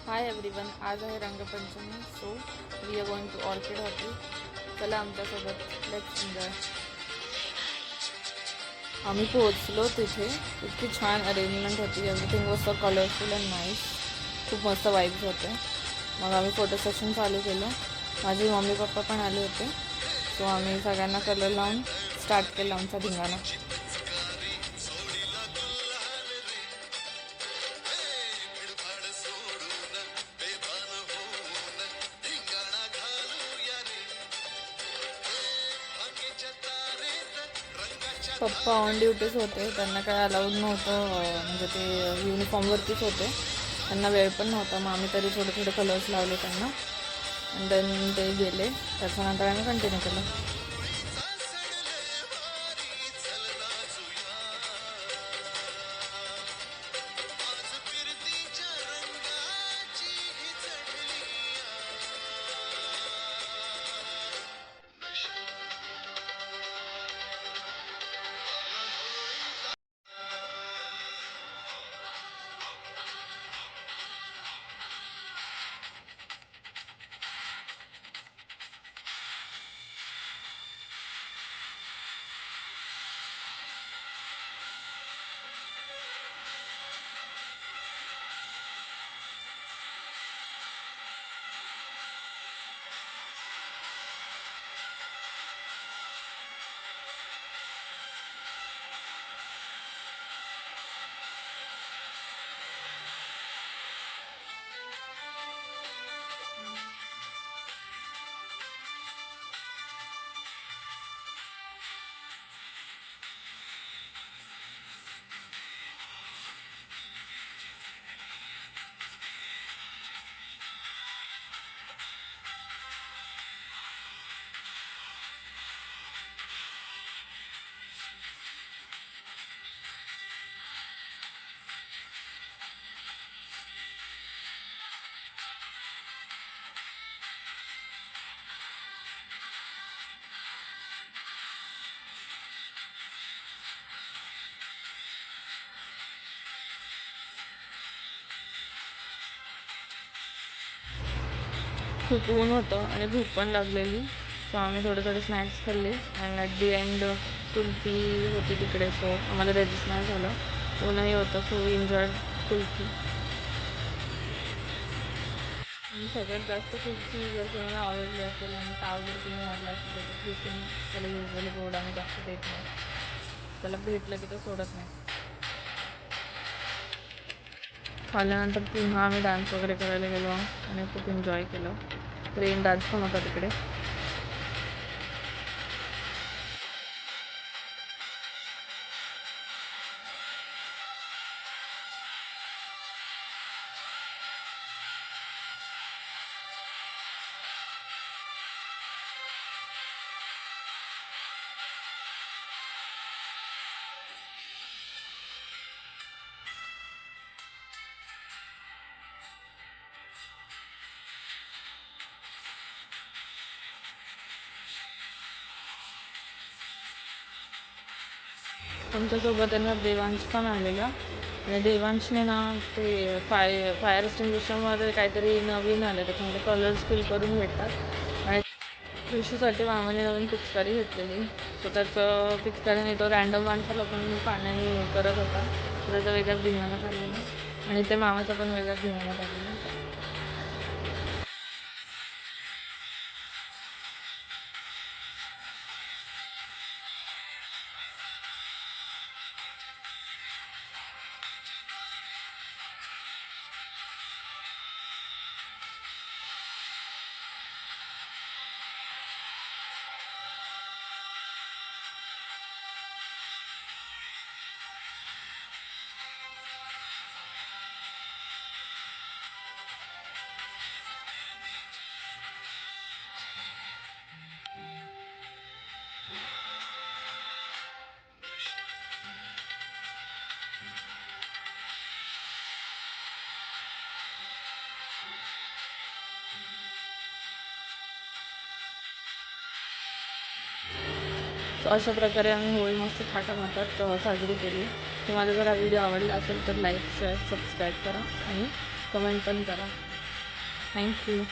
हाय everyone, आज आहे Rangpanchami. So we are going to Orchid hotel. चला आमच्यासोबत, लेट्स एन्जॉय. आम्ही पोहोचलो तिथे. इतकी छान अरेंजमेंट होती. Everything was so colourful and nice. खूप मस्त वाईब्स होते. मग आम्ही फोटो सेशन चालू केलं. माझे मम्मी पप्पा पण आले होते. सो आम्ही सगळ्यांना कलर लावून स्टार्ट केलं आमचा धिंगाणा. पप्पा ऑन ड्युटीच होते. त्यांना काय अलाउड नव्हतं, म्हणजे ते युनिफॉर्मवरतीच होते. त्यांना वेळ पण नव्हता. मग आम्ही तरी थोडे थोडे कलर्स लावले त्यांना. अँड देन ते गेले. त्याच्यानंतर आम्ही कंटिन्यू केलं. खूप ऊन होतं आणि भूक पण लागलेली. सो आम्ही थोडे थोडे स्नॅक्स खाल्ले. And at the end kulfi होती तिकडे. सो आम्हाला रेजिस्ट नाही झालं. ऊनही होतं. So we enjoy kulfi. सगळ्यात जास्त कुल्फी जर कोणाला आवडली असेल आणि ताव जर तुम्ही मारला असेल तर कुल्फी त्याला युजली गोड आम्ही जास्त देत नाही. त्याला भेटलं की तो सोडत नाही. खाल्ल्यानंतर पुन्हा आम्ही डान्स वगैरे करायला गेलो आणि खूप एन्जॉय केलं. रेन डान्स पण होता तिकडे. आमच्यासोबत त्यांना देवांश पण आलेला. आणि देवांशने ना ते फायर एक्सटिंग्विशरमध्ये काहीतरी नवीन आलं. त्याच्यामध्ये कलर्स फिल करून भेटतात. आणि कृषीसाठी मामाने नवीन पिचकारी घेतलेली. सो त्याचं पिचकारीने तो रँडम माणसाला पण पाण्याने करत होता. त्याचा वेगळाच धिंगाणा काढलेला. आणि ते मामाचा पण वेगळाच धिंगाणा काढलेला. सो अशा प्रकारे आम्ही होळी मस्त थाटामाटात साजरी केली. तुम्हाला जर हा व्हिडिओ आवडला असेल तर लाईक, शेअर, सबस्क्राईब करा आणि कमेंट पण करा. थँक्यू.